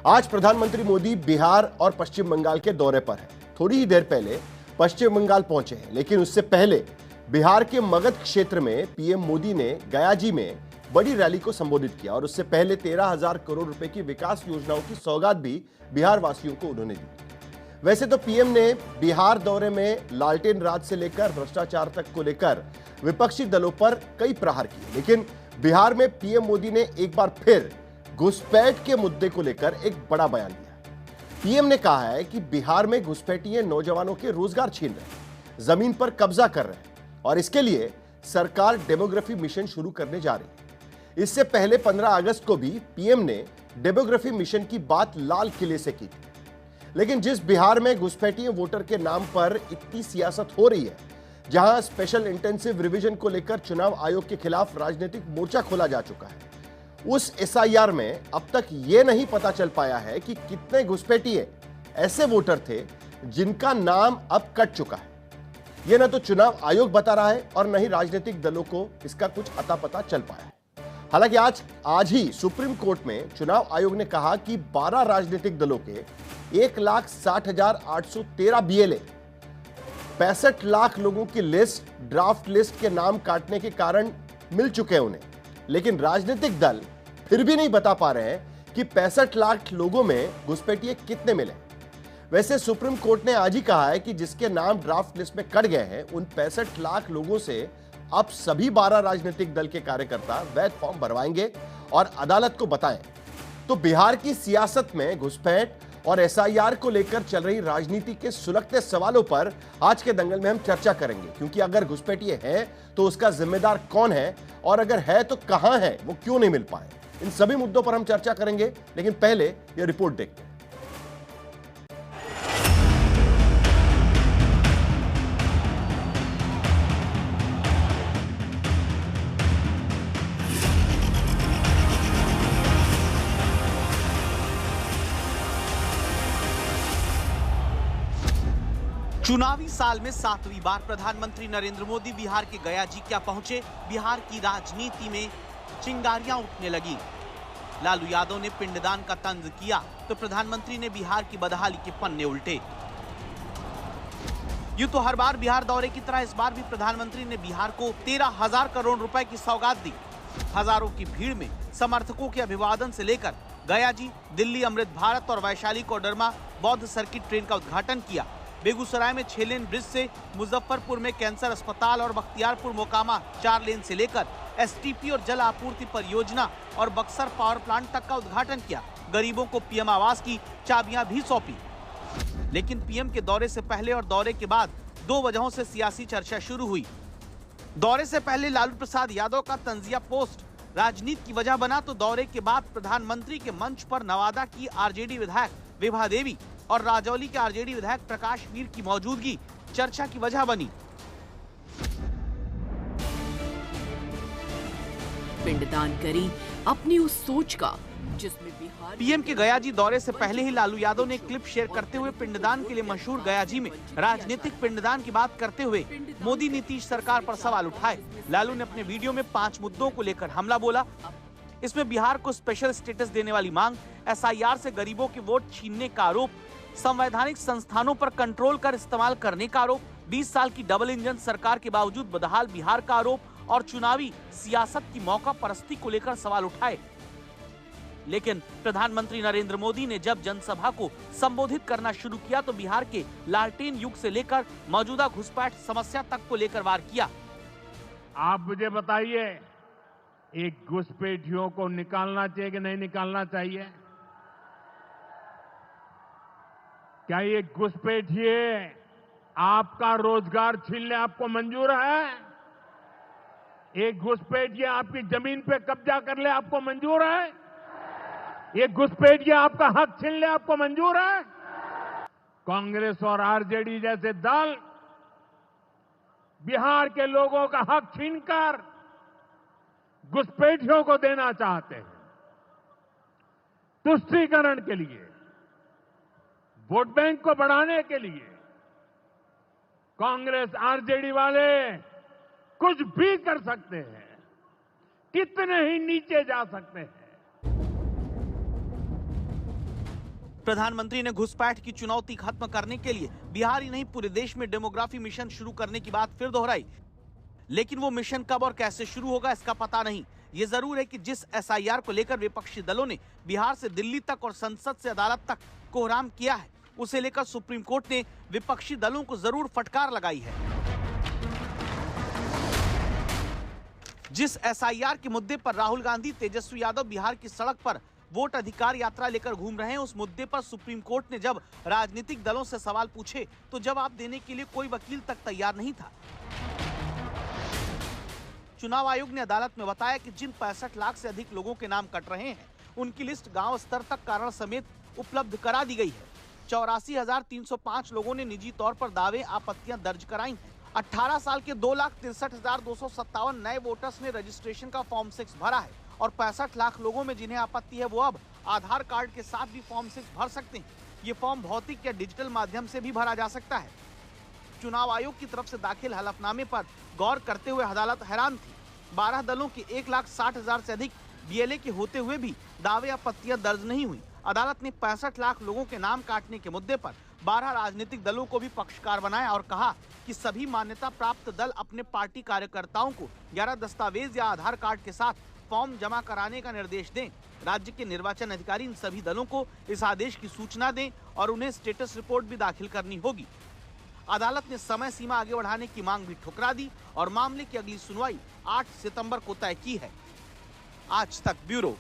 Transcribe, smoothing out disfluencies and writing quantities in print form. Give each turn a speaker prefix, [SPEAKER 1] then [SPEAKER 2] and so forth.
[SPEAKER 1] आज प्रधानमंत्री मोदी बिहार और पश्चिम बंगाल के दौरे पर हैं। थोड़ी ही देर पहले पश्चिम बंगाल पहुंचे हैं, लेकिन उससे पहले बिहार के मगध क्षेत्र में पीएम मोदी ने गयाजी में बड़ी रैली को संबोधित किया और उससे पहले 13,000 करोड़ रुपए की विकास योजनाओं की सौगात भी बिहार वासियों को उन्होंने दी। वैसे तो पीएम ने बिहार दौरे में लालटेन राज से लेकर भ्रष्टाचार तक को लेकर विपक्षी दलों पर कई प्रहार किए, लेकिन बिहार में पीएम मोदी ने एक बार फिर घुसपैठ के मुद्दे को लेकर एक बड़ा बयान दिया। पीएम ने कहा है कि बिहार में घुसपैठिए नौजवानों के रोजगार छीन रहे हैं, जमीन पर कब्जा कर रहे हैं और इसके लिए सरकार डेमोग्राफी मिशन शुरू करने जा रही है। इससे पहले 15 अगस्त को भी पीएम ने डेमोग्राफी मिशन की बात लाल किले से की थी। लेकिन जिस बिहार में घुसपैठिए वोटर के नाम पर इतनी सियासत हो रही है, जहां स्पेशल इंटेंसिव रिवीजन को लेकर चुनाव आयोग के खिलाफ राजनीतिक मोर्चा खोला जा चुका है, उस एसआईआर में अब तक यह नहीं पता चल पाया है कि कितने घुसपैठिए ऐसे वोटर थे जिनका नाम अब कट चुका है। यह न तो चुनाव आयोग बता रहा है और न ही राजनीतिक दलों को इसका कुछ अता पता चल पाया है। हालांकि आज ही सुप्रीम कोर्ट में चुनाव आयोग ने कहा कि 12 राजनीतिक दलों के 1,60,813 बीएलए 65 लाख लोगों की लिस्ट, ड्राफ्ट लिस्ट के नाम काटने के कारण मिल चुके हैं उन्हें, लेकिन राजनीतिक दल फिर भी नहीं बता पा रहे हैं कि 65 लाख लोगों में घुसपैठिए कितने मिले। वैसे सुप्रीम कोर्ट ने आज ही कहा है कि जिसके नाम ड्राफ्ट लिस्ट में कट गए हैं, उन 65 लाख लोगों से अब सभी 12 राजनीतिक दल के कार्यकर्ता वैध फॉर्म भरवाएंगे और अदालत को बताएं। तो बिहार की सियासत में घुसपैठ और एसआईआर को लेकर चल रही राजनीति के सुलगते सवालों पर आज के दंगल में हम चर्चा करेंगे, क्योंकि अगर घुसपैठिए हैं तो उसका जिम्मेदार कौन है और अगर है तो कहां है, वो क्यों नहीं मिल पाए। इन सभी मुद्दों पर हम चर्चा करेंगे, लेकिन पहले यह रिपोर्ट देखते हैं।
[SPEAKER 2] चुनावी साल में 7वीं बार प्रधानमंत्री नरेंद्र मोदी बिहार के गयाजी क्या पहुंचे। बिहार की राजनीति में चिंगारियां उठने लगी। लालू यादव ने पिंडदान का तंज किया तो प्रधानमंत्री ने बिहार की बदहाली के पन्ने उल्टे। यूं तो हर बार बिहार दौरे की तरह इस बार भी प्रधानमंत्री ने बिहार को 13,000 करोड़ रुपए की सौगात दी। हजारों की भीड़ में समर्थकों के अभिवादन से लेकर गयाजी, दिल्ली अमृत भारत और वैशाली कोडरमा बौद्ध सर्किट ट्रेन का उद्घाटन किया। बेगूसराय में 6 लेन ब्रिज से, मुजफ्फरपुर में कैंसर अस्पताल और बख्तियारपुर मोकामा 4 लेन से लेकर एसटीपी और जल आपूर्ति परियोजना और बक्सर पावर प्लांट तक का उद्घाटन किया। गरीबों को पीएम आवास की चाबियां भी सौंपी। लेकिन पीएम के दौरे से पहले और दौरे के बाद 2 वजहों से सियासी चर्चा शुरू हुई। दौरे से पहले लालू प्रसाद यादव का तंजिया पोस्ट राजनीति की वजह बना, तो दौरे के बाद प्रधानमंत्री के मंच पर नवादा की आरजेडी विधायक विभा देवी और राजौली के आरजेडी विधायक प्रकाश वीर की मौजूदगी चर्चा की वजह बनी।
[SPEAKER 3] पिंडदान करी अपनी उस सोच का जिसमें बिहार।
[SPEAKER 2] पीएम के गयाजी दौरे से पहले ही लालू यादव ने क्लिप शेयर करते हुए पिंडदान के लिए मशहूर गयाजी में राजनीतिक पिंडदान की बात करते हुए मोदी नीतीश सरकार पर सवाल उठाए। लालू ने अपने वीडियो में 5 मुद्दों को लेकर हमला बोला। इसमें बिहार को स्पेशल स्टेटस देने वाली मांग, एसआईआर से गरीबों के वोट छीनने का आरोप, संवैधानिक संस्थानों पर कंट्रोल कर इस्तेमाल करने का आरोप, 20 साल की डबल इंजन सरकार के बावजूद बदहाल बिहार का आरोप और चुनावी सियासत की मौका परस्ती को लेकर सवाल उठाए। लेकिन प्रधानमंत्री नरेंद्र मोदी ने जब जनसभा को संबोधित करना शुरू किया तो बिहार के लालटेन युग से लेकर मौजूदा घुसपैठ समस्या तक को लेकर वार किया।
[SPEAKER 4] आप मुझे बताइए, एक घुसपैठियों को निकालना चाहिए कि नहीं निकालना चाहिए? क्या ये घुसपैठिए आपका रोजगार छीनने आपको मंजूर है? एक घुसपैठिए आपकी जमीन पे कब्जा कर ले आपको मंजूर है? ये घुसपैठिए आपका हक छीन ले आपको मंजूर है? कांग्रेस और आरजेडी जैसे दल बिहार के लोगों का हक छीनकर घुसपैठियों को देना चाहते हैं। तुष्टीकरण के लिए, वोट बैंक को बढ़ाने के लिए कांग्रेस आरजेडी वाले कुछ भी कर सकते हैं, कितने ही नीचे जा सकते हैं।
[SPEAKER 2] प्रधानमंत्री ने घुसपैठ की चुनौती खत्म करने के लिए बिहार ही नहीं पूरे देश में डेमोग्राफी मिशन शुरू करने की बात फिर दोहराई। लेकिन वो मिशन कब और कैसे शुरू होगा इसका पता नहीं। ये जरूर है कि जिस एसआईआर को लेकर विपक्षी दलों ने बिहार से दिल्ली तक और संसद से अदालत तक कोहराम किया है, उसे लेकर सुप्रीम कोर्ट ने विपक्षी दलों को जरूर फटकार लगाई है। जिस एसआईआर के मुद्दे पर राहुल गांधी, तेजस्वी यादव बिहार की सड़क पर वोट अधिकार यात्रा लेकर घूम रहे हैं, उस मुद्दे पर सुप्रीम कोर्ट ने जब राजनीतिक दलों से सवाल पूछे तो जवाब देने के लिए कोई वकील तक तैयार नहीं था। चुनाव आयोग ने अदालत में बताया कि जिन 65 लाख से अधिक लोगों के नाम कट रहे हैं, उनकी लिस्ट गांव स्तर तक कारण समेत उपलब्ध करा दी गई है। 84,305 लोगों ने निजी तौर पर दावे आपत्तियां दर्ज कराई हैं। 18 साल के 2,63,257 नए वोटर्स ने रजिस्ट्रेशन का फॉर्म 6 भरा है और 65 लाख लोगों में जिन्हें आपत्ति है वो अब आधार कार्ड के साथ भी फॉर्म 6 भर सकते हैं। ये फॉर्म भौतिक या डिजिटल माध्यम से भी भरा जा सकता है। चुनाव आयोग की तरफ से दाखिल हलफनामे पर गौर करते हुए अदालत हैरान थी। 12 दलों के 1,60,000 से अधिक बीएलए के होते हुए भी दावे आपत्तियां दर्ज नहीं हुई। अदालत ने 65 लाख लोगों के नाम काटने के मुद्दे पर 12 राजनीतिक दलों को भी पक्षकार बनाया और कहा कि सभी मान्यता प्राप्त दल अपने पार्टी कार्यकर्ताओं को 11 दस्तावेज या आधार कार्ड के साथ फॉर्म जमा कराने का निर्देश दें। राज्य के निर्वाचन अधिकारी इन सभी दलों को इस आदेश की सूचना दें और उन्हें स्टेटस रिपोर्ट भी दाखिल करनी होगी। अदालत ने समय सीमा आगे बढ़ाने की मांग भी ठुकरा दी और मामले की अगली सुनवाई 8 सितंबर को तय की है। आज तक ब्यूरो।